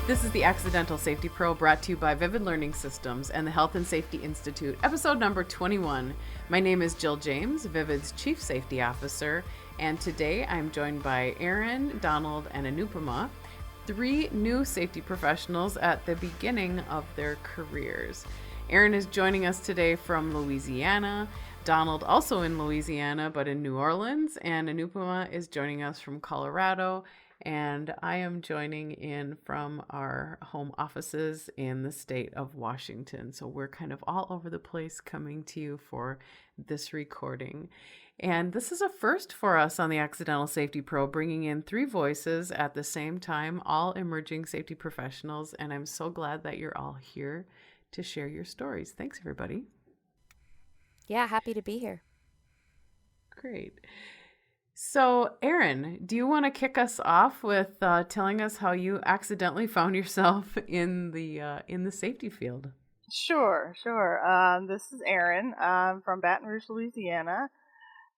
This is the Accidental Safety Pro, brought to you by Vivid Learning Systems and the Health and Safety Institute, episode number 21. My name is Jill James, Vivid's Chief Safety Officer, and today I'm joined by Aaron, Donald, and Anupama, three new safety professionals at the beginning of their careers. Aaron is joining us today from Louisiana, Donald also in Louisiana, but in New Orleans, and Anupama is joining us from Colorado, and I am joining in from our home offices in the state of Washington. So we're kind of all over the place coming to you for this recording. And this is a first for us on the Accidental Safety Pro, bringing in three voices at the same time, all emerging safety professionals. And I'm so glad that you're all here to share your stories. Thanks, everybody. Yeah, happy to be here. Great. So, Aaron, do you want to kick us off with telling us how you accidentally found yourself in the safety field? Sure. This is Aaron. I'm from Baton Rouge, Louisiana,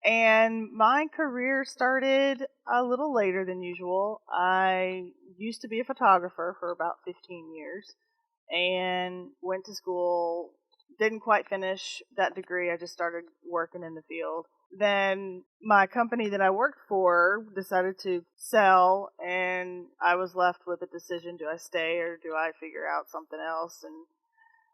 and my career started a little later than usual. I used to be a photographer for about 15 years and went to school, didn't quite finish that degree. I just started working in the field. Then my company that I worked for decided to sell, and I was left with a decision: do I stay or do I figure out something else? And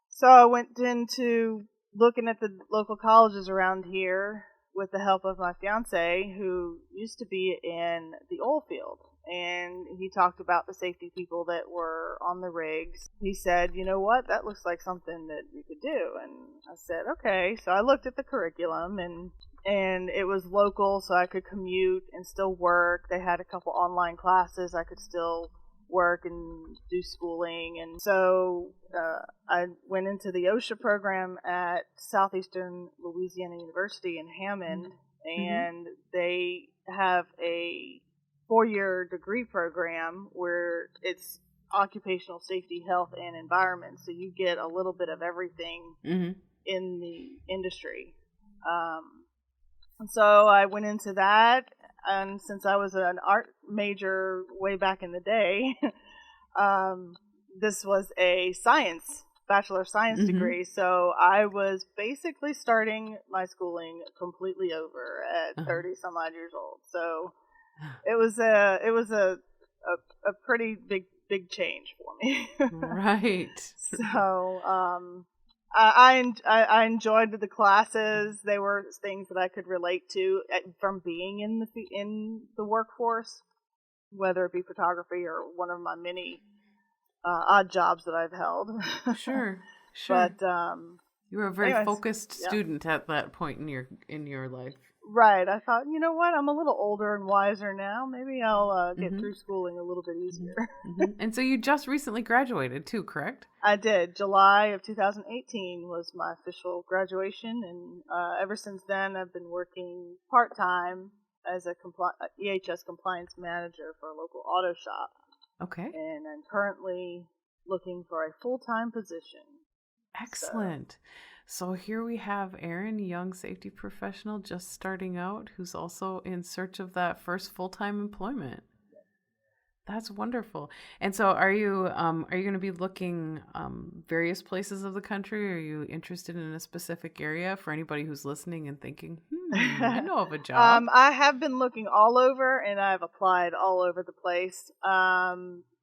so I went into looking at the local colleges around here with the help of my fiance, who used to be in the oil field. And he talked about the safety people that were on the rigs. He said, you know what, that looks like something that we could do. And I said, okay. So I looked at the curriculum, and it was local, so I could commute and still work. They had a couple online classes. I could still work and do schooling. And so I went into the OSHA program at Southeastern Louisiana University in Hammond, and they have a 4-year degree program where it's occupational safety, health, and environment. So you get a little bit of everything in the industry. And so I went into that, and since I was an art major way back in the day, this was a bachelor of science degree. So I was basically starting my schooling completely over at 30 some odd years old. So it was a pretty big change for me. Right. So I enjoyed the classes. They were things that I could relate to from being in the workforce, whether it be photography or one of my many odd jobs that I've held. Sure. But you were a very focused student at that point in your life. Right. I thought, you know what? I'm a little older and wiser now. Maybe I'll get through schooling a little bit easier. And so you just recently graduated too, correct? I did. July of 2018 was my official graduation, and ever since then I've been working part-time as a EHS compliance manager for a local auto shop. Okay. And I'm currently looking for a full-time position. Excellent. So here we have Aaron, young safety professional just starting out, who's also in search of that first full-time employment. That's wonderful. And so are you going to be looking various places of the country? Are you interested in a specific area for anybody who's listening and thinking, I know of a job? I have been looking all over, and I've applied all over the place.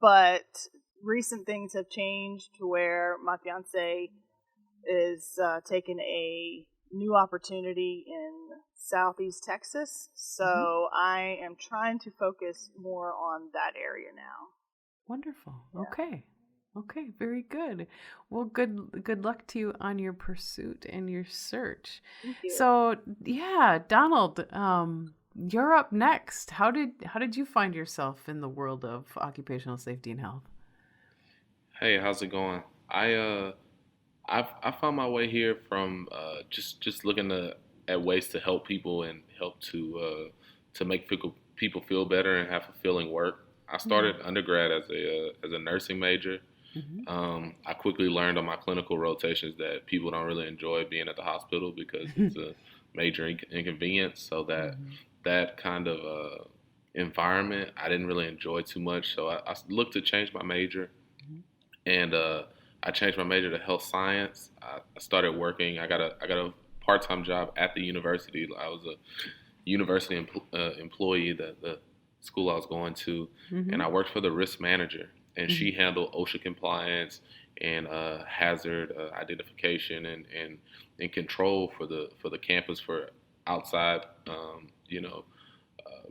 But recent things have changed to where my fiance is taking a new opportunity in Southeast Texas. So I am trying to focus more on that area now. Wonderful. Yeah. Okay. Very good. Well, good luck to you on your pursuit and your search. Thank you. So yeah, Donald, you're up next. How did you find yourself in the world of occupational safety and health? Hey, how's it going? I found my way here from just looking at ways to help people and help to make people feel better and have fulfilling work. I started undergrad as a nursing major. I quickly learned on my clinical rotations that people don't really enjoy being at the hospital because it's a major inconvenience. So that kind of environment I didn't really enjoy too much. So I looked to change my major. and I changed my major to health science. I started working. I got a part-time job at the university. I was a university employee, the school I was going to, and Mm-hmm. I worked for the risk manager, and she handled OSHA compliance and hazard identification and control for the campus for outside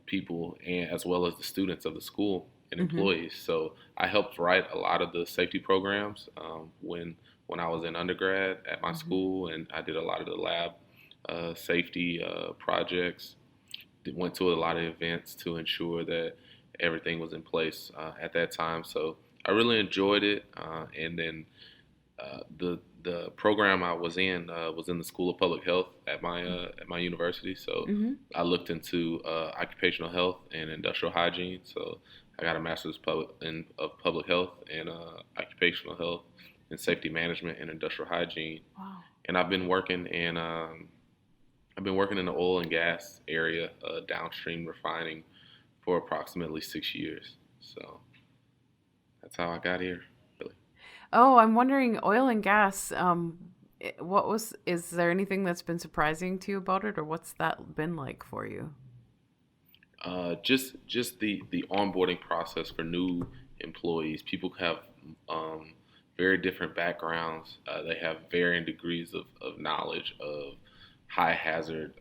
people, and as well as the students of the school and Mm-hmm. employees. So I helped write a lot of the safety programs when I was in undergrad at my Mm-hmm. school, and I did a lot of the lab safety projects. Went to a lot of events to ensure that everything was in place at that time. So I really enjoyed it, and then the program I was in the School of Public Health at my university. So Mm-hmm. I looked into occupational health and industrial hygiene. So I got a master's of public health and occupational health and safety management and industrial hygiene. Wow. And I've been working in the oil and gas area, downstream refining, for approximately 6 years. So that's how I got here, really. Oh, I'm wondering, oil and gas. Is there anything that's been surprising to you about it, or what's that been like for you? Just the onboarding process for new employees. People have very different backgrounds. They have varying degrees of knowledge of high hazard,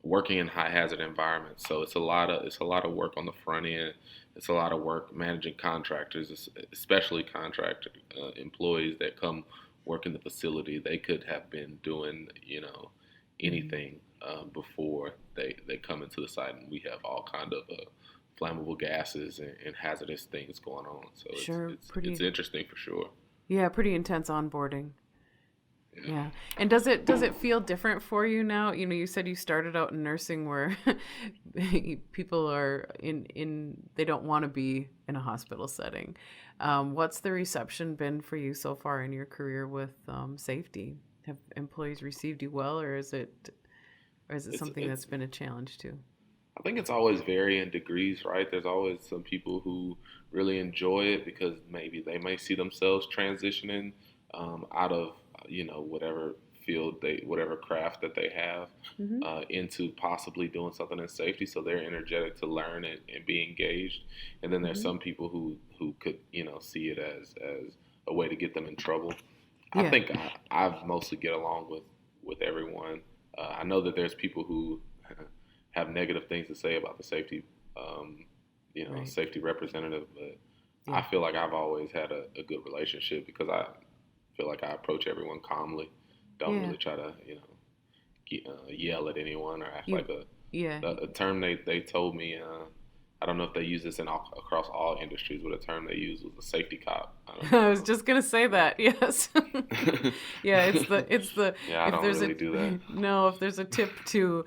working in high hazard environments. So it's a lot of work on the front end. It's a lot of work managing contractors, especially contractor employees that come work in the facility. They could have been doing Mm-hmm. anything before they come into the site, and we have all kind of flammable gases and hazardous things going on. So Sure, it's interesting for sure. pretty intense onboarding. Yeah. Yeah. And does it feel different for you now? You said you started out in nursing where people are in they don't want to be in a hospital setting. What's the reception been for you so far in your career with safety? Have employees received you well, or is it something that's It's been a challenge too? I think it's always varying degrees, right? There's always some people who really enjoy it because maybe they may see themselves transitioning out of whatever whatever craft that they have Mm-hmm. into possibly doing something in safety. So they're energetic to learn and be engaged. And then there's Mm-hmm. some people who could see it as a way to get them in trouble. I Yeah. think I've mostly get along with everyone. I know that there's people who have negative things to say about the safety, Right. safety representative, but I Yeah. feel like I've always had a good relationship because I feel like I approach everyone calmly. Don't Yeah. really try to, yell at anyone or act You like yeah. a term they told me. I don't know if they use this across all industries, but a term they use was a safety cop. I don't I was know. just gonna say that. Yes. Yeah, it's the Yeah, I if don't there's a really do that. no, if there's a tip to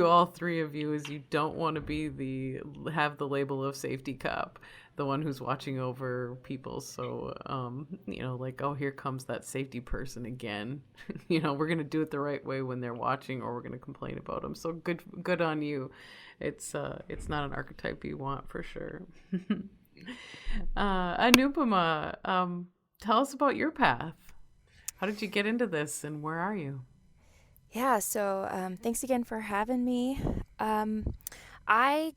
all three of you is you don't want to be have the label of safety cop, the one who's watching over people. So like, oh, here comes that safety person again. We're gonna do it the right way when they're watching, or we're gonna complain about them. So good on you. It's not an archetype you want for sure. Anupama, tell us about your path. How did you get into this, and where are you? Yeah, so thanks again for having me. I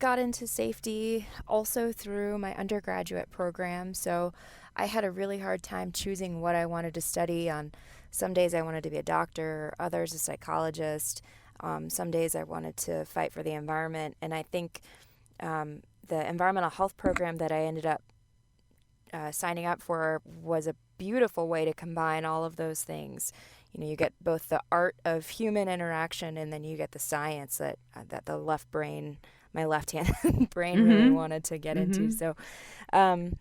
got into safety also through my undergraduate program, so I had a really hard time choosing what I wanted to study. On some days I wanted to be a doctor, others a psychologist. Some days I wanted to fight for the environment, and I think the environmental health program that I ended up signing up for was a beautiful way to combine all of those things. You get both the art of human interaction, and then you get the science that the left brain, my left hand brain, really Mm-hmm. wanted to get into. Mm-hmm. So um,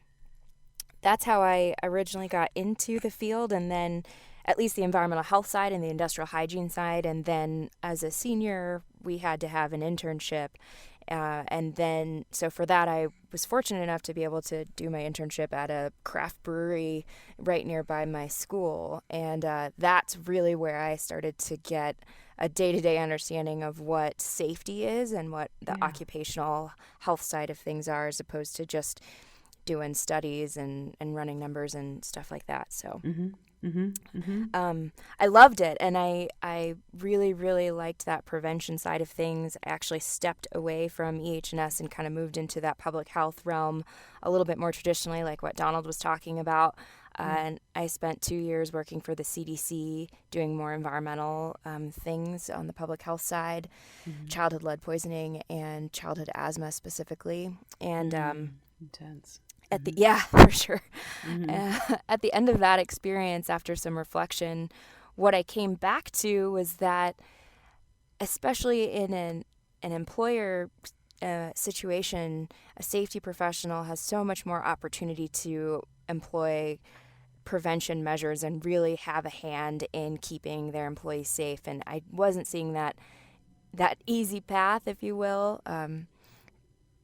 that's how I originally got into the field, and then at least the environmental health side and the industrial hygiene side. And then as a senior, we had to have an internship. And then, so for that, I was fortunate enough to be able to do my internship at a craft brewery right nearby my school. And that's really where I started to get a day-to-day understanding of what safety is and what the Yeah. occupational health side of things are, as opposed to just doing studies and running numbers and stuff like that. So I loved it, and I really, really liked that prevention side of things. I actually stepped away from EH&S and kind of moved into that public health realm a little bit more traditionally, like what Donald was talking about. And I spent 2 years working for the CDC, doing more environmental things on the public health side, childhood lead poisoning and childhood asthma specifically. And intense. Yeah, for sure. At the end of that experience, after some reflection, what I came back to was that, especially in an employer situation, a safety professional has so much more opportunity to employ prevention measures and really have a hand in keeping their employees safe. And I wasn't seeing that easy path, if you will,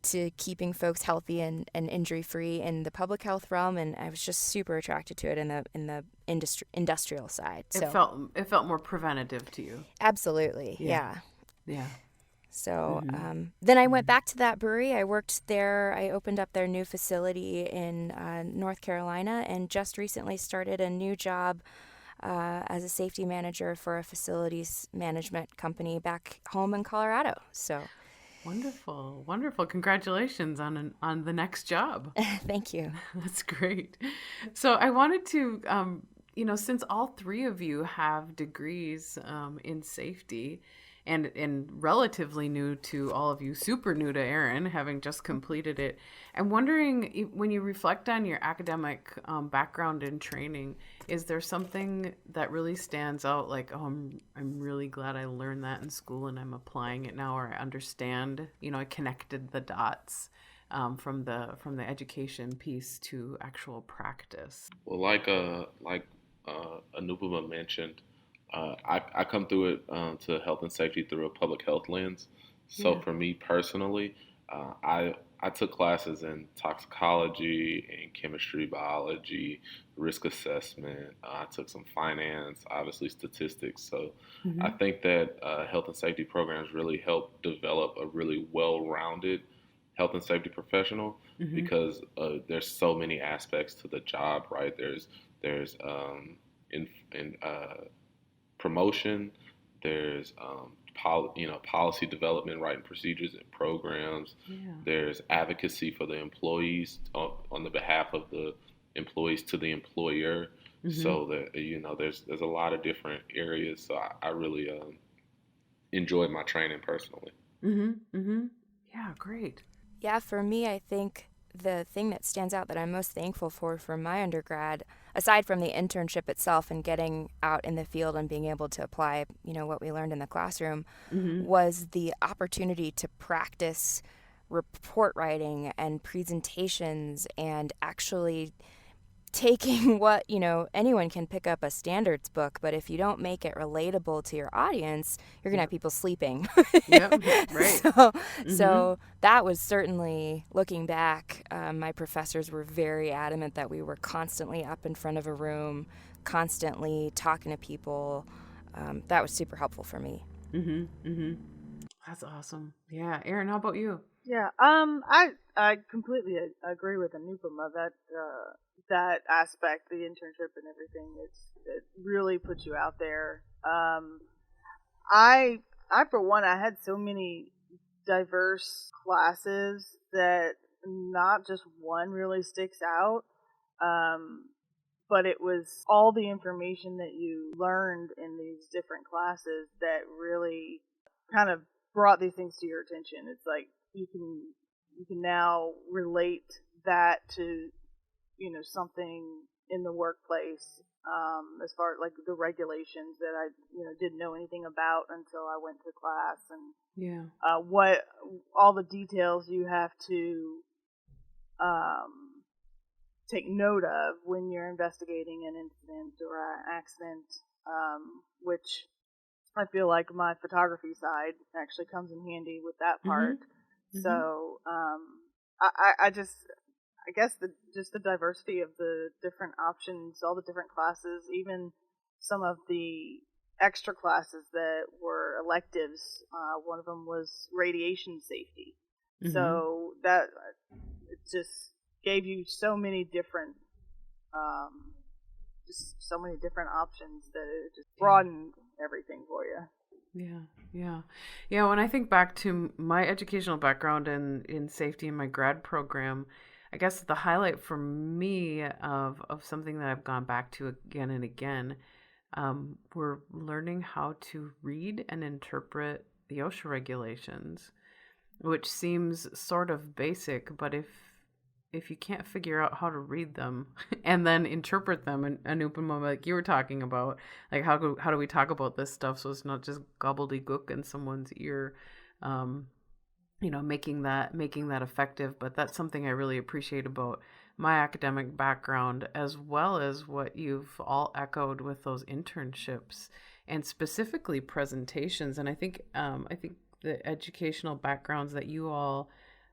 to keeping folks healthy and injury free in the public health realm, and I was just super attracted to it in the industrial side. So It felt more preventative to you. Absolutely, yeah. So then I went back to that brewery. I worked there. I opened up their new facility in North Carolina, and just recently started a new job as a safety manager for a facilities management company back home in Colorado. So. Wonderful. Congratulations on the next job. Thank you. That's great. So I wanted to, since all three of you have degrees in safety, and relatively new to all of you, super new to Erin, having just completed it, I'm wondering, when you reflect on your academic background and training, is there something that really stands out, like, oh, I'm really glad I learned that in school and I'm applying it now, or I understand, I connected the dots from the education piece to actual practice? Well, like Anupama mentioned, I come through it to health and safety through a public health lens. So for me personally, I took classes in toxicology, in chemistry, biology, risk assessment. I took some finance, obviously statistics. So I think that health and safety programs really help develop a really well-rounded health and safety professional, because there's so many aspects to the job, right? There's promotion, there's policy development, writing procedures and programs. There's advocacy for the employees on the behalf of the employees to the employer. So that there's a lot of different areas. So I really enjoyed my training personally. Yeah, great. Yeah, for me, I think the thing that stands out that I'm most thankful for from my undergrad, aside from the internship itself and getting out in the field and being able to apply, what we learned in the classroom, was the opportunity to practice report writing and presentations, and actually taking what, anyone can pick up a standards book, but if you don't make it relatable to your audience, you're going to have people sleeping. Yep, right. So that was certainly, looking back, my professors were very adamant that we were constantly up in front of a room, constantly talking to people. That was super helpful for me. That's awesome. Yeah. Erin, how about you? Yeah, I completely agree with Anupama that aspect, the internship and everything. It really puts you out there. I for one, I had so many diverse classes that not just one really sticks out, but it was all the information that you learned in these different classes that really kind of brought these things to your attention. It's like you can now relate that to something in the workplace, as far as like the regulations that I didn't know anything about until I went to class, and what all the details you have to take note of when you're investigating an incident or an accident, which I feel like my photography side actually comes in handy with that part. So I guess the diversity of the different options, all the different classes, even some of the extra classes that were electives. One of them was radiation safety. So that it just gave you so many different, just so many different options that it just broadened everything for you. Yeah. When I think back to my educational background in safety in my grad program, I guess the highlight for me of something that I've gone back to again and again, we're learning how to read and interpret the OSHA regulations, which seems sort of basic, but if you can't figure out how to read them and then interpret them in an open moment, like you were talking about, like how do we talk about this stuff so it's not just gobbledygook in someone's ear, making that effective. But that's something I really appreciate about my academic background, as well as what you've all echoed with those internships and specifically presentations. And I think the educational backgrounds that you all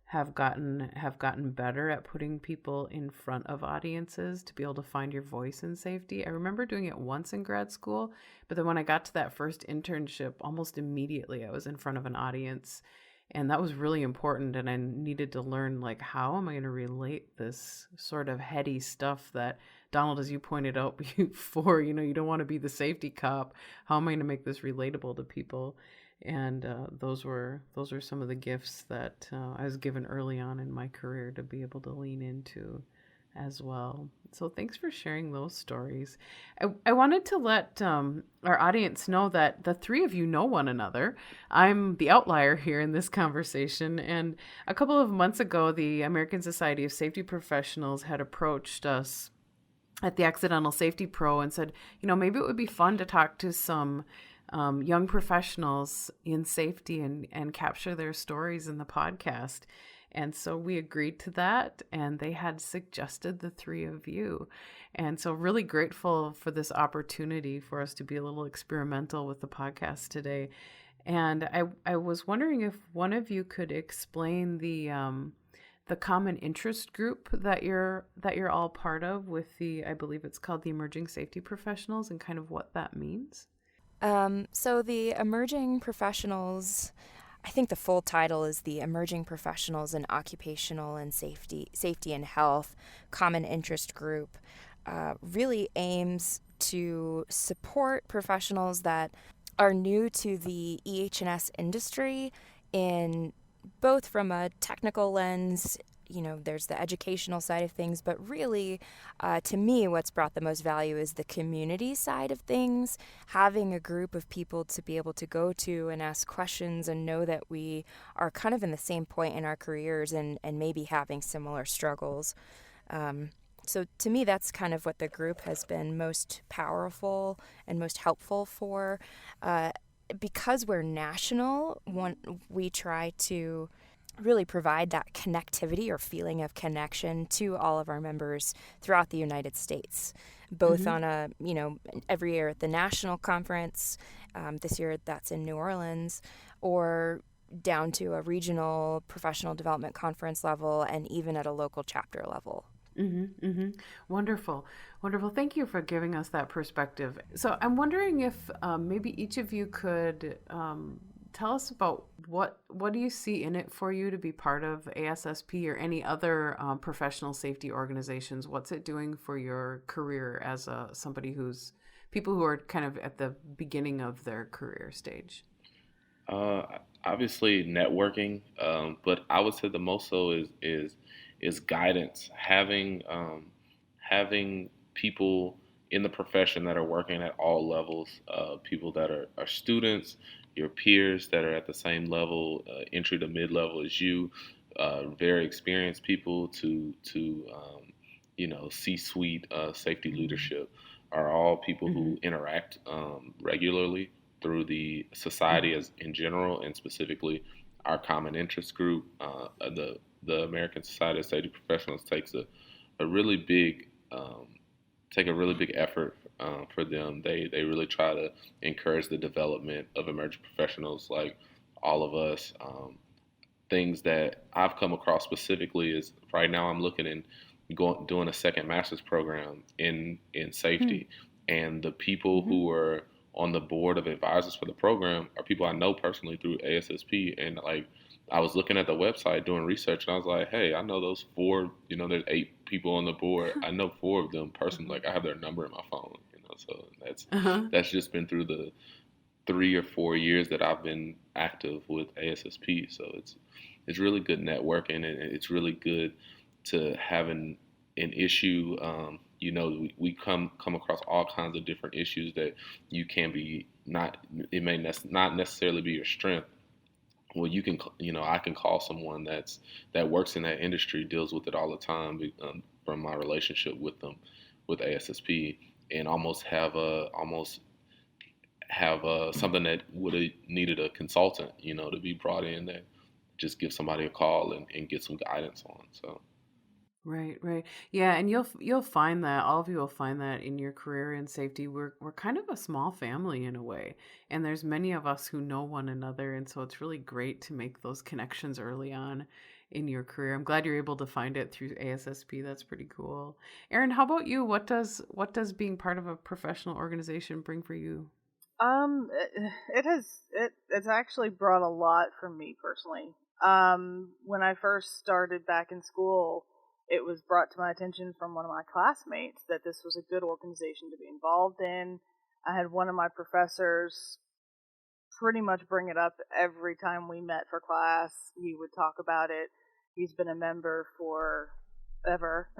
have gotten better at putting people in front of audiences to be able to find your voice in safety. I remember doing it once in grad school, but then when I got to that first internship, almost immediately I was in front of an audience, and that was really important. And I needed to learn, like, how am I going to relate this sort of heady stuff that, Donald, as you pointed out before, you don't want to be the safety cop. How am I going to make this relatable to people? And those were some of the gifts that I was given early on in my career to be able to lean into as well. So thanks for sharing those stories. I wanted to let our audience know that the three of you know one another. I'm the outlier here in this conversation. And a couple of months ago, the American Society of Safety Professionals had approached us at the Accidental Safety Pro and said, maybe it would be fun to talk to some young professionals in safety and capture their stories in the podcast. And so we agreed to that, and they had suggested the three of you. And so really grateful for this opportunity for us to be a little experimental with the podcast today. And I was wondering if one of you could explain the common interest group that you're all part of with I believe it's called the Emerging Safety Professionals, and kind of what that means. So the Emerging Professionals, I think the full title is the Emerging Professionals in Occupational and Safety and Health Common Interest Group, really aims to support professionals that are new to the eh&s industry, in both from a technical lens. There's the educational side of things, but really, to me, what's brought the most value is the community side of things, having a group of people to be able to go to and ask questions and know that we are kind of in the same point in our careers and maybe having similar struggles. So to me, that's kind of what the group has been most powerful and most helpful for. Because we're national, we try to really provide that connectivity or feeling of connection to all of our members throughout the United States, both on every year at the national conference, this year that's in New Orleans, or down to a regional professional development conference level, and even at a local chapter level. Wonderful. Thank you for giving us that perspective. So I'm wondering if maybe each of you could tell us about what do you see in it for you to be part of ASSP or any other professional safety organizations? What's it doing for your career as somebody people who are kind of at the beginning of their career stage? Obviously networking, but I would say the most so is guidance. Having people in the profession that are working at all levels, people that are students, your peers that are at the same level, entry to mid-level as you, very experienced people to C-suite safety leadership are all people who interact regularly through the society as in general, and specifically our common interest group. The American Society of Safety Professionals takes a really big effort for them. They really try to encourage the development of emerging professionals like all of us. Things that I've come across specifically is right now I'm looking and doing a second master's program in safety, and the people who are on the board of advisors for the program are people I know personally through ASSP, and like I was looking at the website doing research, and I was like, hey, I know those four. There's 8 people on the board. I know 4 of them personally. Like I have their number in my phone. So Uh-huh. that's just been through the 3 or 4 years that I've been active with ASSP. So it's really good networking, and it's really good to have an issue. We come across all kinds of different issues that you can be not. It may not necessarily be your strength. Well, I can call someone that works in that industry, deals with it all the time, from my relationship with them, with ASSP, and almost have something that would have needed a consultant, to be brought in, that just give somebody a call and get some guidance on. So Right, right. Yeah, and you'll find that all of you will find that in your career in safety, we're kind of a small family in a way, and there's many of us who know one another, and so it's really great to make those connections early on in your career. I'm glad you're able to find it through ASSP. That's pretty cool. Erin, how about you? What does being part of a professional organization bring for you? It's actually brought a lot for me personally. When I first started back in school, it was brought to my attention from one of my classmates that this was a good organization to be involved in. I had one of my professors pretty much bring it up every time we met for class. He would talk about it. He's been a member for ever.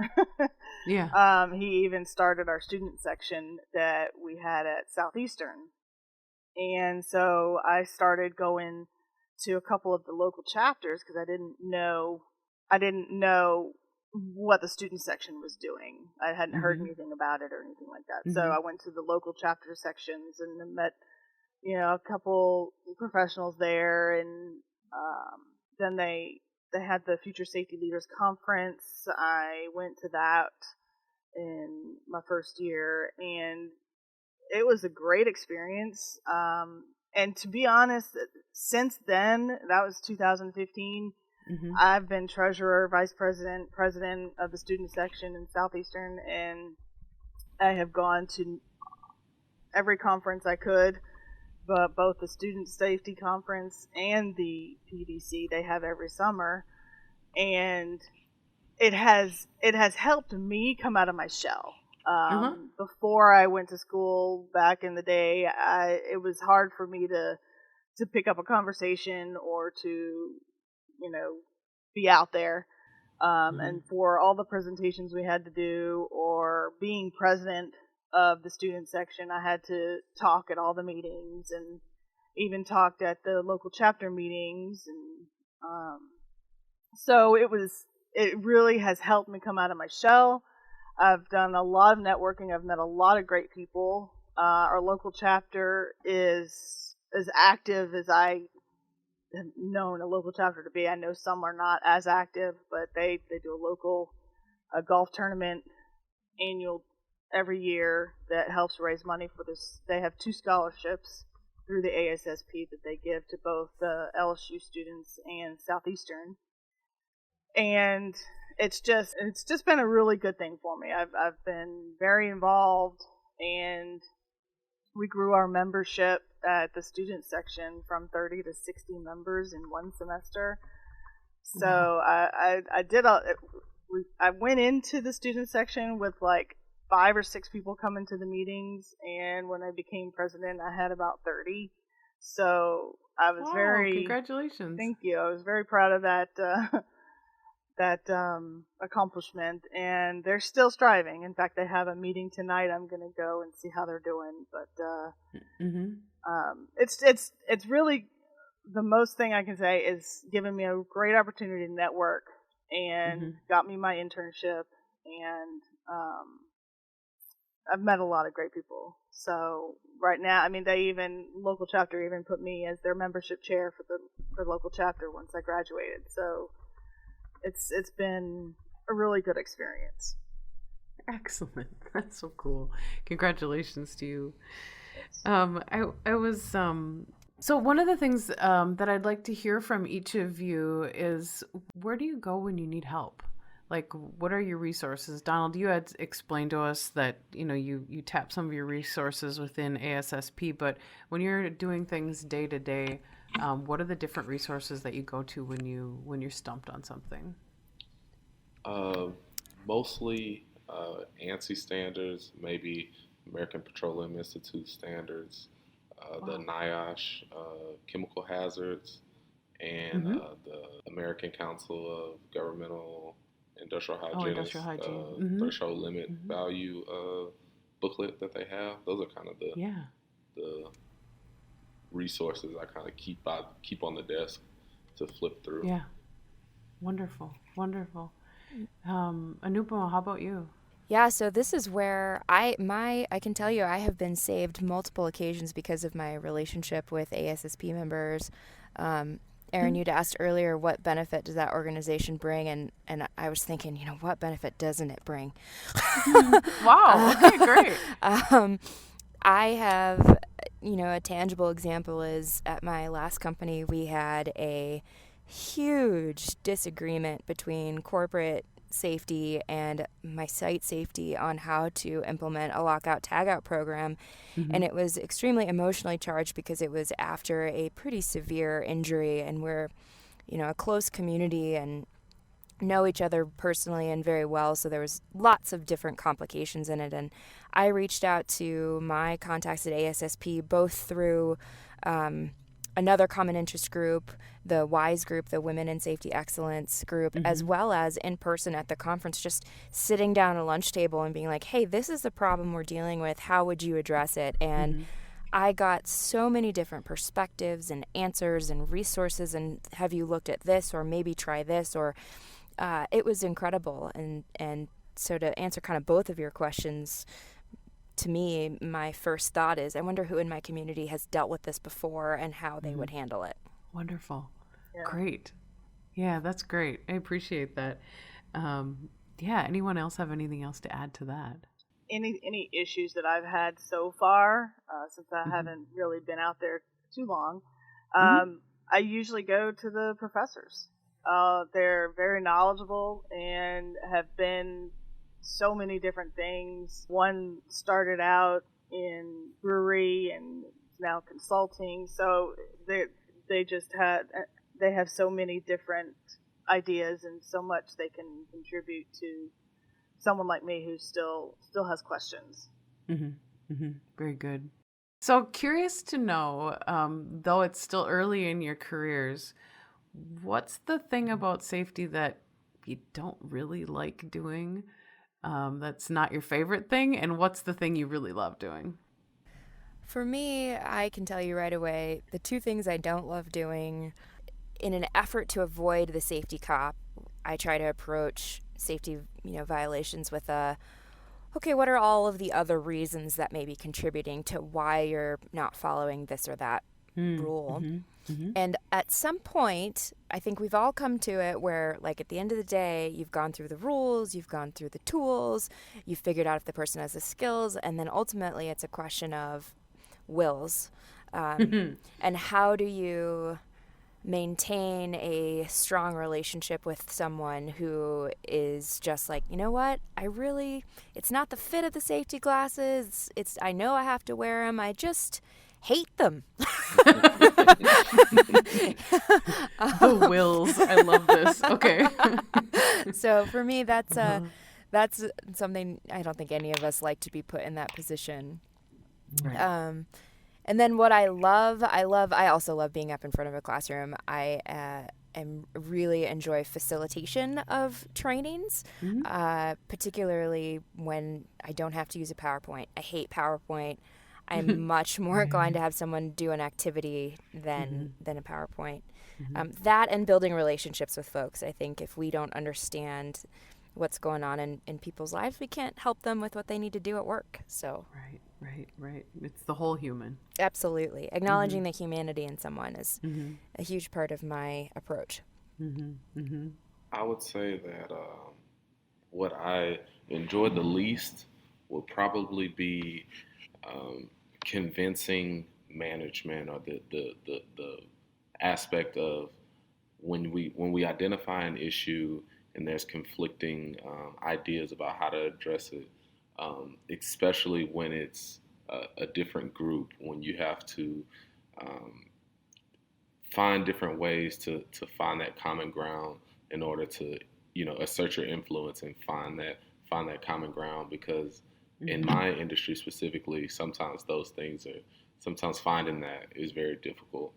Yeah. He even started our student section that we had at Southeastern. And so I started going to a couple of the local chapters because I didn't know what the student section was doing. I hadn't heard Mm-hmm. anything about it or anything like that. So Mm-hmm. I went to the local chapter sections and met, a couple professionals there, and then they had the Future Safety Leaders Conference. I went to that in my first year, and it was a great experience. And to be honest, since then, that was 2015, Mm-hmm. I've been treasurer, vice president, president of the student section in Southeastern, and I have gone to every conference I could, but both the student safety conference and the PDC they have every summer, and it has helped me come out of my shell. Uh-huh. Before I went to school back in the day, it was hard for me to pick up a conversation or to, be out there. Mm-hmm. And for all the presentations we had to do, or being president of the student section, I had to talk at all the meetings and even talked at the local chapter meetings. And so it really has helped me come out of my shell. I've done a lot of networking. I've met a lot of great people. Our local chapter is as active as I have known a local chapter to be. I know some are not as active, but they do a golf tournament annual every year that helps raise money for this. They have 2 scholarships through the ASSP that they give to both the LSU students and Southeastern, and it's just been a really good thing for me. I've been very involved, and we grew our membership at the student section from 30 to 60 members in one semester. So Wow. I went into the student section with like 5 or 6 people coming to the meetings, and when I became president, I had about 30. So I was Wow, very congratulations. thank you. I was very proud of that accomplishment, and they're still striving. In fact, they have a meeting tonight. I'm going to go and see how they're doing. But Mm-hmm. it's really the most thing I can say is given me a great opportunity to network Mm-hmm. and got me my internship, and I've met a lot of great people. So right now, I mean, local chapter even put me as their membership chair for the local chapter once I graduated. So it's been a really good experience. Excellent. That's so cool. Congratulations to you. Yes. I was so one of the things that I'd like to hear from each of you is, where do you go when you need help? like, what are your resources? Donald, you had explained to us that, you tap some of your resources within ASSP, but when you're doing things day to day, what are the different resources that you go to when you're stumped on something? Uh, Mostly ANSI standards, maybe American Petroleum Institute standards, the Wow. NIOSH chemical hazards, and Mm-hmm. the American Council of Governmental Industrial Oh, industrial Hygienists hygiene. Mm-hmm. threshold limit Mm-hmm. value booklet that they have. Those are kind of Yeah. the resources I kind of keep on the desk to flip through. Yeah. Wonderful. Wonderful. Anupama, how about you? Yeah, so this is where I can tell you I have been saved multiple occasions because of my relationship with ASSP members. Aaron, you'd asked earlier what benefit does that organization bring, and I was thinking, what benefit doesn't it bring? Wow. Okay, great. um, I have, a tangible example is at my last company, we had a huge disagreement between corporate safety and my site safety on how to implement a lockout tagout program. Mm-hmm. And it was extremely emotionally charged because it was after a pretty severe injury, and we're, a close community and know each other personally and very well, so there was lots of different complications in it. And I reached out to my contacts at ASSP both through another common interest group, the WISE group, the Women in Safety Excellence group, as well as in person at the conference, just sitting down at a lunch table and being like, hey, this is the problem we're dealing with. How would you address it? And I got so many different perspectives and answers and resources, and have you looked at this, or maybe try this, or it was incredible. And so to answer kind of both of your questions, to me, my first thought is, I wonder who in my community has dealt with this before and how they would handle it. Wonderful. Yeah. Great. Yeah, that's great. I appreciate that. Anyone else have anything else to add to that? Any issues that I've had so far, since I haven't really been out there too long, I usually go to the professors. They're very knowledgeable and have been so many different things. One started out in brewery and is now consulting, so they have so many different ideas and so much they can contribute to someone like me who still has questions. Very good. So curious to know, though it's still early in your careers, what's the thing about safety that you don't really like doing? That's not your favorite thing, and what's the thing you really love doing? For me, I can tell you right away, the two things I don't love doing, in an effort to avoid the safety cop, I try to approach safety, violations with okay, what are all of the other reasons that may be contributing to why you're not following this or that rule? And at some point, I think we've all come to it where, like, at the end of the day, you've gone through the rules, you've gone through the tools, you've figured out if the person has the skills, and then ultimately it's a question of wills. And how do you maintain a strong relationship with someone who is just like, you know what, it's not the fit of the safety glasses, I know I have to wear them, I just hate them. The wills. I love this. Okay. So for me, that's something I don't think any of us like to be put in that position. Right. And then what I also love being up in front of a classroom. I really enjoy facilitation of trainings, particularly when I don't have to use a PowerPoint. I hate PowerPoint. I'm much more inclined to have someone do an activity than a PowerPoint. That and building relationships with folks. I think if we don't understand what's going on in people's lives, we can't help them with what they need to do at work. So Right. It's the whole human. Absolutely. Acknowledging the humanity in someone is a huge part of my approach. I would say that what I enjoyed the least would probably be convincing management, or the aspect of when we identify an issue and there's conflicting ideas about how to address it, especially when it's a different group, when you have to um, find different ways to find that common ground in order to, assert your influence and find that common ground. Because in Mm-hmm. my industry specifically, sometimes finding that is very difficult.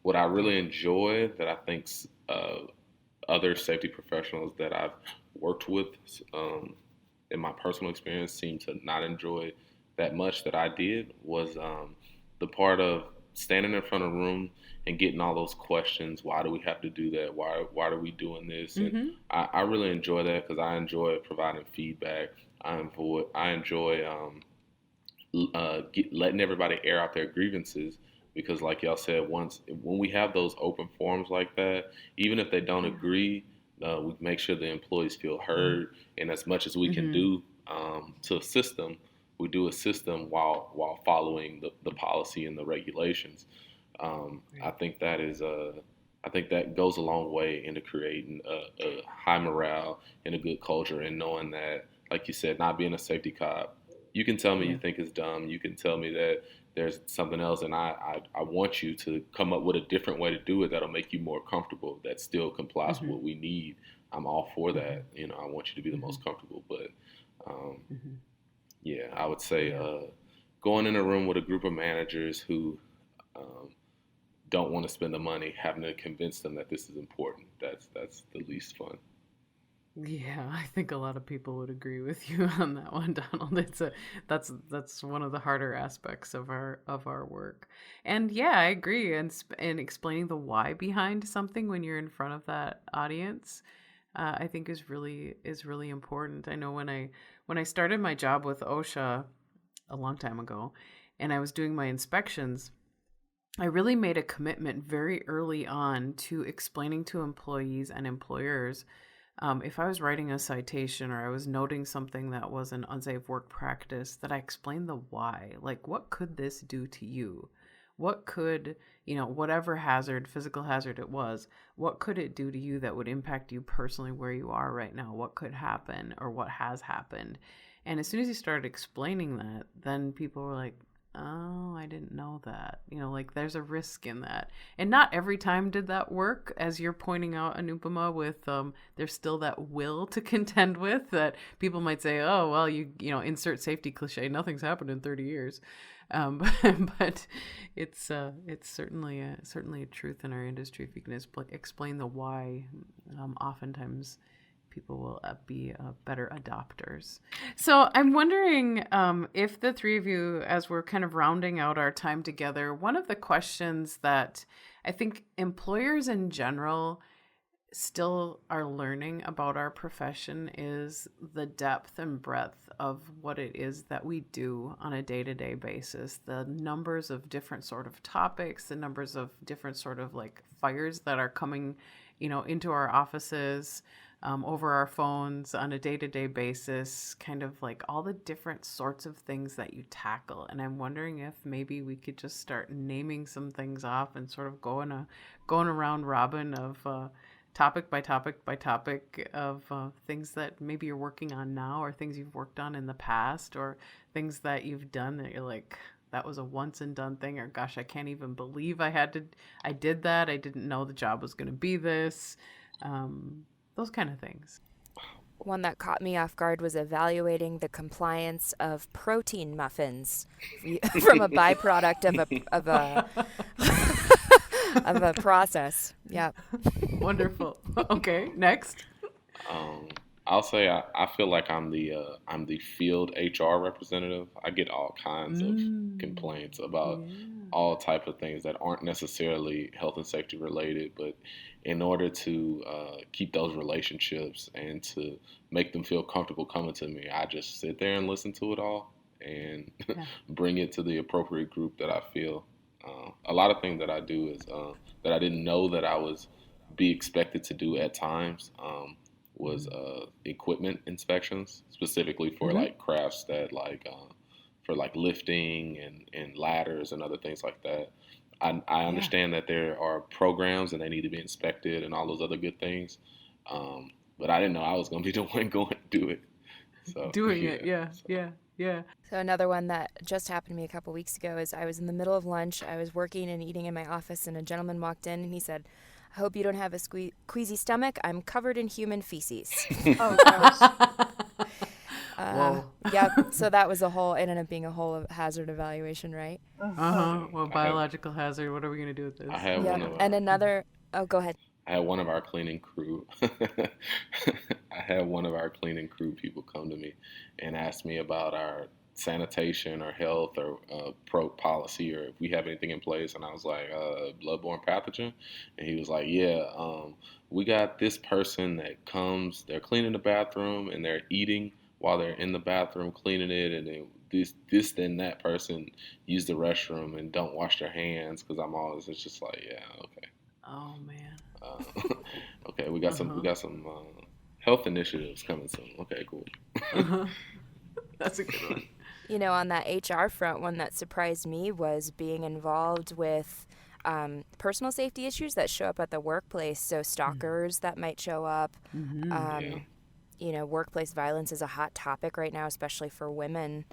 What I Yeah. really enjoy that I think other safety professionals that I've worked with um, in my personal experience seem to not enjoy that much that I did was the part of standing in front of a room and getting all those questions. Why do we have to do that? Why are we doing this? And Mm-hmm. I really enjoy that because I enjoy providing feedback. I enjoy letting everybody air out their grievances, because like y'all said, once when we have those open forums like that, even if they don't Yeah. agree, we make sure the employees feel heard, and as much as we can Mm-hmm. do to assist them, we do assist them while following the policy and the regulations. I Right. think that is I think that goes a long way into creating a high morale and a good culture, and knowing that, like you said, not being a safety cop, you can tell me you Yeah. think it's dumb. You can tell me that there's something else, and I want you to come up with a different way to do it that'll make you more comfortable, that still complies with Mm-hmm. what we need. I'm all for Mm-hmm. that. I want you to be the Mm-hmm. most comfortable. But um, Mm-hmm. yeah, I would say Yeah. going in a room with a group of managers who um, don't want to spend the money, having to convince them that this is important. That's the least fun. Yeah, I think a lot of people would agree with you on that one, Donald. That's one of the harder aspects of our work. And yeah, I agree. And explaining the why behind something when you're in front of that audience, I think is really important. I know when I started my job with OSHA a long time ago, and I was doing my inspections, I really made a commitment very early on to explaining to employees and employers, if I was writing a citation or I was noting something that was an unsafe work practice, that I explained the why. Like, what could this do to you? What could, whatever hazard, physical hazard it was, what could it do to you that would impact you personally where you are right now? What could happen or what has happened? And as soon as you started explaining that, then people were like, oh, I didn't know that. Like there's a risk in that. And not every time did that work, as you're pointing out, Anupama, with there's still that will to contend with, that people might say, oh, well, insert safety cliche, nothing's happened in 30 years. But it's certainly a truth in our industry. If you can explain the why, oftentimes people will be better adopters. So I'm wondering, if the three of you, as we're kind of rounding out our time together, one of the questions that I think employers in general still are learning about our profession is the depth and breadth of what it is that we do on a day-to-day basis. The numbers of different sort of topics, the numbers of different sort of like fires that are coming, into our offices, over our phones on a day-to-day basis, kind of like all the different sorts of things that you tackle. And I'm wondering if maybe we could just start naming some things off and sort of going around robin of topic by topic by topic of things that maybe you're working on now, or things you've worked on in the past, or things that you've done that you're like, that was a once and done thing, or gosh, I can't even believe I did that. I didn't know the job was going to be this. Those kind of things. One that caught me off guard was evaluating the compliance of protein muffins from a byproduct of a process. Yeah. Wonderful. Okay, next. Um, I'll say I feel like I'm the field HR representative. I get all kinds of complaints about Yeah. all type of things that aren't necessarily health and safety related, but in order to keep those relationships and to make them feel comfortable coming to me, I just sit there and listen to it all and Yeah. bring it to the appropriate group that I feel. A lot of things that I do is that I didn't know that I was be expected to do at times. Was equipment inspections, specifically for Mm-hmm. like crafts that like for like lifting and ladders and other things like that. I Yeah. understand that there are programs and they need to be inspected and all those other good things. but I didn't know I was gonna be the one going to do it. So Doing yeah, it. Yeah. so, Yeah. Yeah. So another one that just happened to me a couple weeks ago is I was in the middle of lunch. I was working and eating in my office, and a gentleman walked in and he said, "I hope you don't have a queasy stomach. I'm covered in human feces." Oh gosh. Whoa. Yep. So that was it ended up being a whole hazard evaluation, right? Uh-huh. Well, I have biological hazard. What are we gonna do with this? I had Yep. one of And another, oh, go ahead. I had one of our cleaning crew. I had one of our cleaning crew people come to me and ask me about our sanitation or health or pro policy or if we have anything in place. And I was like, bloodborne pathogen. And he was like, yeah, we got this person that comes, they're cleaning the bathroom and they're eating while they're in the bathroom cleaning it. And then then that person use the restroom and don't wash their hands because it's just like, yeah, okay. Oh man. Okay, we got some health initiatives coming soon. Okay, cool. That's a good one. You know, on that HR front, one that surprised me was being involved with personal safety issues that show up at the workplace. So stalkers that might show up. Yeah. You know, workplace violence is a hot topic right now, especially for women.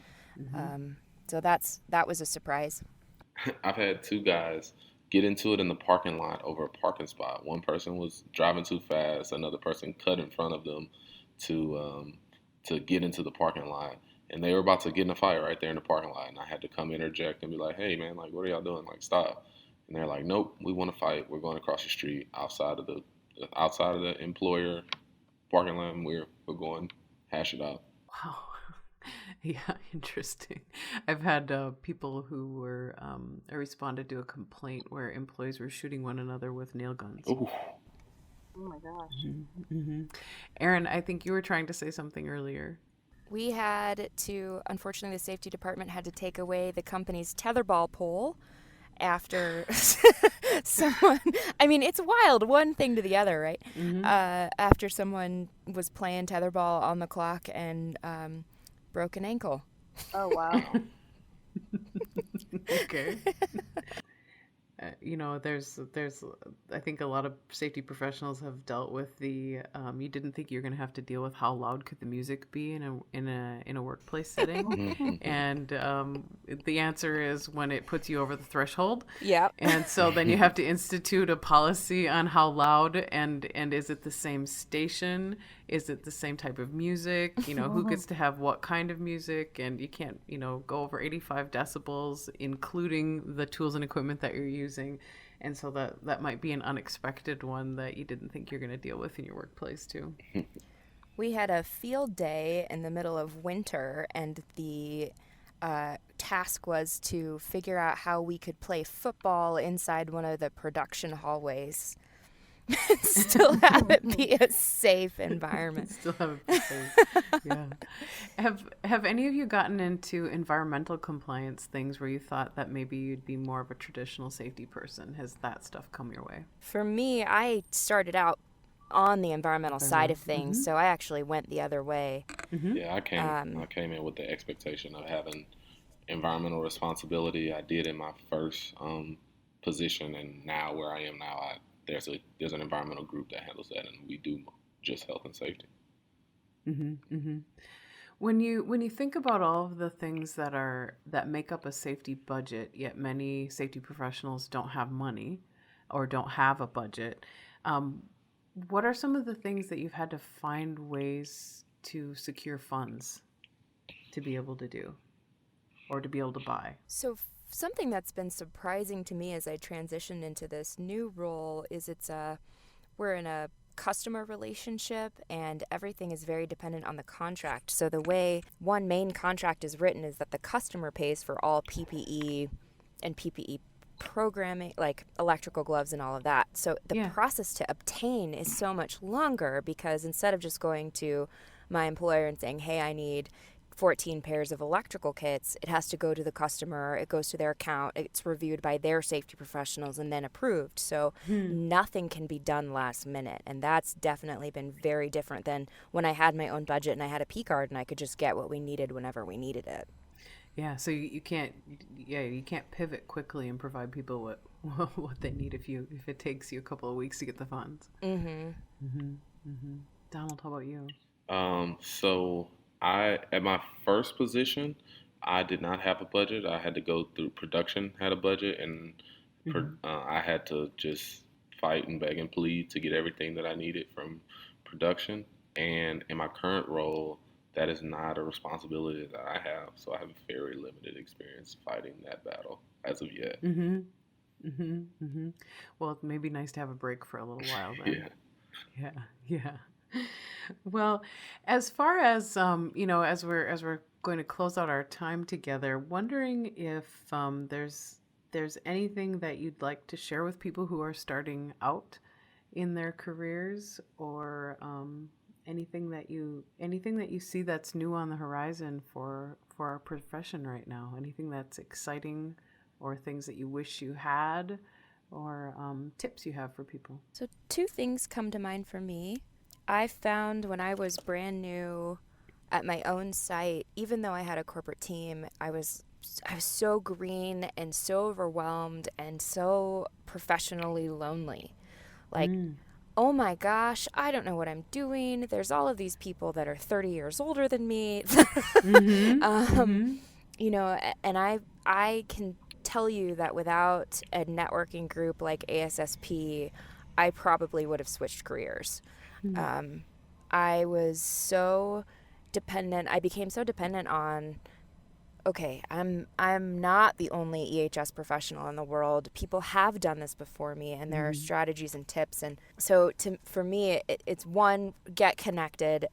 So that was a surprise. I've had two guys get into it in the parking lot over a parking spot. One person was driving too fast. Another person cut in front of them to get into the parking lot. And they were about to get in a fight right there in the parking lot. And I had to come interject and be like, hey, man, like, what are y'all doing? Like, stop. And they're like, nope, we want to fight. We're going across the street outside of the employer parking lot. And we're going hash it out. Wow. Yeah, interesting. I've had people who were responded to a complaint where employees were shooting one another with nail guns. Ooh. Oh my gosh. Mm-hmm. Aaron, I think you were trying to say something earlier. We had to, unfortunately, the safety department had to take away the company's tetherball pole after someone, I mean, it's wild, one thing to the other, right? After someone was playing tetherball on the clock and broke an ankle. Oh wow. Okay. You know, there's I think a lot of safety professionals have dealt with the you didn't think you're going to have to deal with how loud could the music be in a workplace setting, and the answer is when it puts you over the threshold. Yeah. And so then you have to institute a policy on how loud and is it the same station? Is it the same type of music? You know, who gets to have what kind of music? And you can't, you know, go over 85 decibels, including the tools and equipment that you're using. And so that might be an unexpected one that you didn't think you're going to deal with in your workplace too. We had a field day in the middle of winter, and the task was to figure out how we could play football inside one of the production hallways. Still have it be a safe environment. Still have it be safe. Yeah. Have any of you gotten into environmental compliance things where you thought that maybe you'd be more of a traditional safety person? Has that stuff come your way? For me, I started out on the environmental side of things, so I actually went the other way. Yeah, I came in with the expectation of having environmental responsibility. I did in my first position, and now where I am now, there's an environmental group that handles that, and we do just health and safety. When you think about all of the things that make up a safety budget, yet many safety professionals don't have money or don't have a budget, what are some of the things that you've had to find ways to secure funds to be able to do or to be able to buy? So something that's been surprising to me as I transitioned into this new role is we're in a customer relationship and everything is very dependent on the contract. So the way one main contract is written is that the customer pays for all PPE and PPE programming, like electrical gloves and all of that. So the process to obtain is so much longer because instead of just going to my employer and saying, hey, I need 14 pairs of electrical kits, it has to go to the customer, it goes to their account, it's reviewed by their safety professionals and then approved. So nothing can be done last minute. And that's definitely been very different than when I had my own budget and I had a P card and I could just get what we needed whenever we needed it. Yeah, so you can't pivot quickly and provide people what they need if it takes you a couple of weeks to get the funds. Donald, how about you? So I, at my first position, I did not have a budget. I had to go through production had a budget, and Mm-hmm. I had to just fight and beg and plead to get everything that I needed from production. And in my current role, that is not a responsibility that I have. So I have very limited experience fighting that battle as of yet. Mm-hmm. Mm-hmm. Mm-hmm. Well, it may be nice to have a break for a little while then. Yeah. Yeah, yeah. Well, as far as as we're going to close out our time together, wondering if there's anything that you'd like to share with people who are starting out in their careers, or anything that you see that's new on the horizon for our profession right now. Anything that's exciting, or things that you wish you had, or tips you have for people. So, two things come to mind for me. I found when I was brand new at my own site, even though I had a corporate team, I was so green and so overwhelmed and so professionally lonely. Like, Mm. oh my gosh, I don't know what I'm doing. There's all of these people that are 30 years older than me. Mm-hmm. um, Mm-hmm. and I can tell you that without a networking group like ASSP, I probably would have switched careers. Mm. Um, I was so dependent. I became so dependent on, okay, I'm not the only EHS professional in the world. People have done this before me, and there are Mm-hmm. strategies and tips. And so, for me, it's one, get connected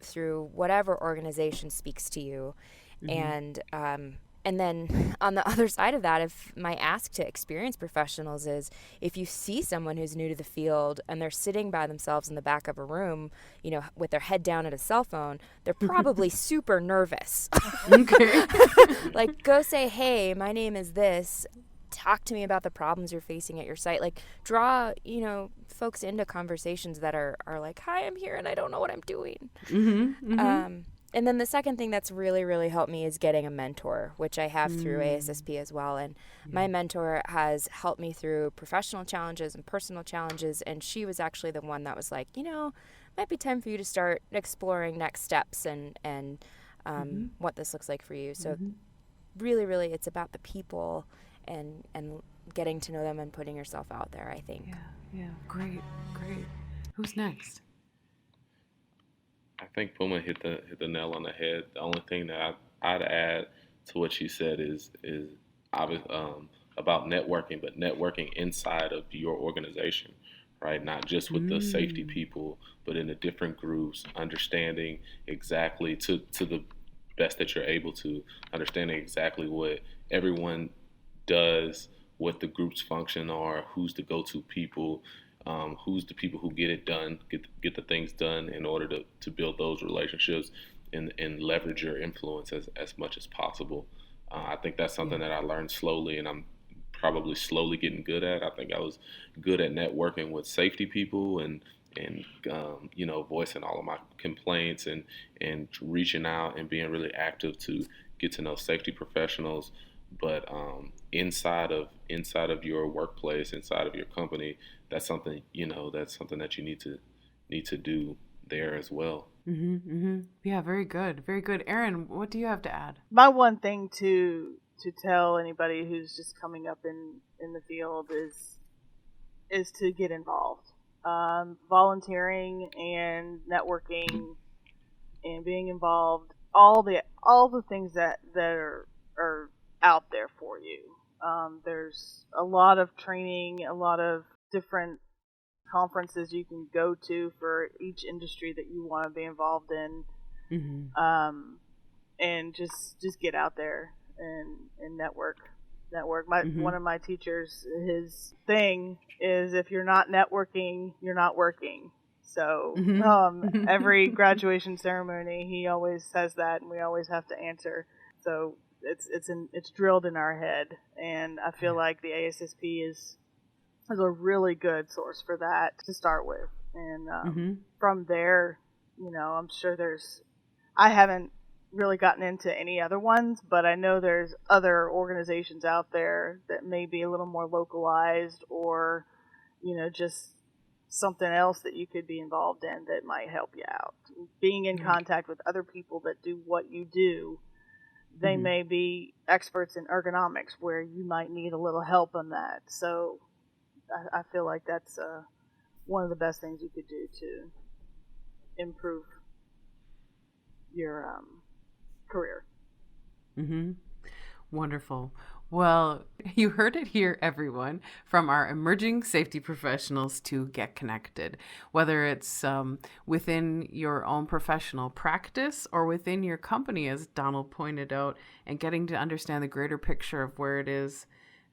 through whatever organization speaks to you, Mm-hmm. and then on the other side of that, if my ask to experienced professionals is, if you see someone who's new to the field and they're sitting by themselves in the back of a room, with their head down at a cell phone, they're probably super nervous. Okay. Like, go say, hey, my name is this. Talk to me about the problems you're facing at your site. Like, draw, folks into conversations that are like, hi, I'm here and I don't know what I'm doing. Mm-hmm. Mm-hmm. And then the second thing that's really, really helped me is getting a mentor, which I have through Mm. ASSP as well. And Yeah. my mentor has helped me through professional challenges and personal challenges. And she was actually the one that was like, might be time for you to start exploring next steps and Mm-hmm. what this looks like for you. So Mm-hmm. really, really, it's about the people and getting to know them and putting yourself out there, I think. Yeah. Yeah. Great. Great. Who's next? I think Puma hit the nail on the head. The only thing that I'd add to what she said is obvious, about networking, but networking inside of your organization, right? Not just with the safety Mm. people, but in the different groups, understanding exactly to the best that you're able to, understanding exactly what everyone does, what the group's function are, who's the go-to people, who's the people who get it done, get the things done in order to build those relationships and leverage your influence as much as possible. I think that's Yeah. something that I learned slowly, and I'm probably slowly getting good at. I think I was good at networking with safety people and voicing all of my complaints and reaching out and being really active to get to know safety professionals. But inside of your workplace, inside of your company, that's something that you need to do there as well. Mm-hmm. Mm-hmm. Yeah. Very good. Very good. Aaron, what do you have to add? My one thing to tell anybody who's just coming up in the field is to get involved. Volunteering and networking and being involved, all the things that are out there for you. There's a lot of training, a lot of different conferences you can go to for each industry that you want to be involved in, Mm-hmm. and just get out there and network. Mm-hmm. One of my teachers, his thing is, if you're not networking, you're not working. So Mm-hmm. every graduation ceremony, he always says that, and we always have to answer. So it's drilled in our head, and I feel Yeah. like the ASSP is a really good source for that to start with. And Mm-hmm. from there, I'm sure I haven't really gotten into any other ones, but I know there's other organizations out there that may be a little more localized, or just something else that you could be involved in that might help you out. Being in contact with other people that do what you do, they may be experts in ergonomics where you might need a little help on that. So I feel like that's one of the best things you could do to improve your career. Wonderful. Well, you heard it here, everyone, from our emerging safety professionals to get connected, whether it's within your own professional practice or within your company, as Donald pointed out, and getting to understand the greater picture of where it is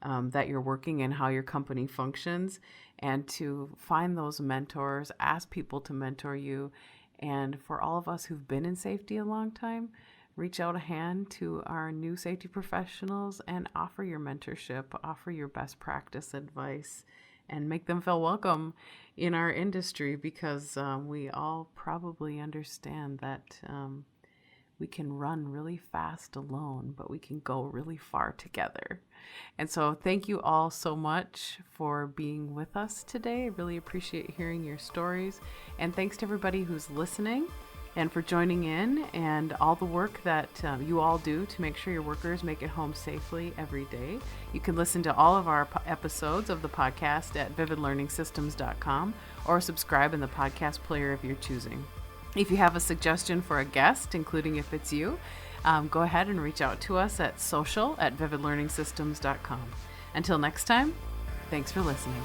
that you're working and how your company functions, and to find those mentors, ask people to mentor you. And for all of us who've been in safety a long time, reach out a hand to our new safety professionals and offer your mentorship, offer your best practice advice, and make them feel welcome in our industry, because we all probably understand that we can run really fast alone, but we can go really far together. And so thank you all so much for being with us today. I really appreciate hearing your stories. And thanks to everybody who's listening and for joining in, and all the work that you all do to make sure your workers make it home safely every day. You can listen to all of our episodes of the podcast at vividlearningsystems.com or subscribe in the podcast player of your choosing. If you have a suggestion for a guest, including if it's you, go ahead and reach out to us at social@vividlearningsystems.com. Until next time, thanks for listening.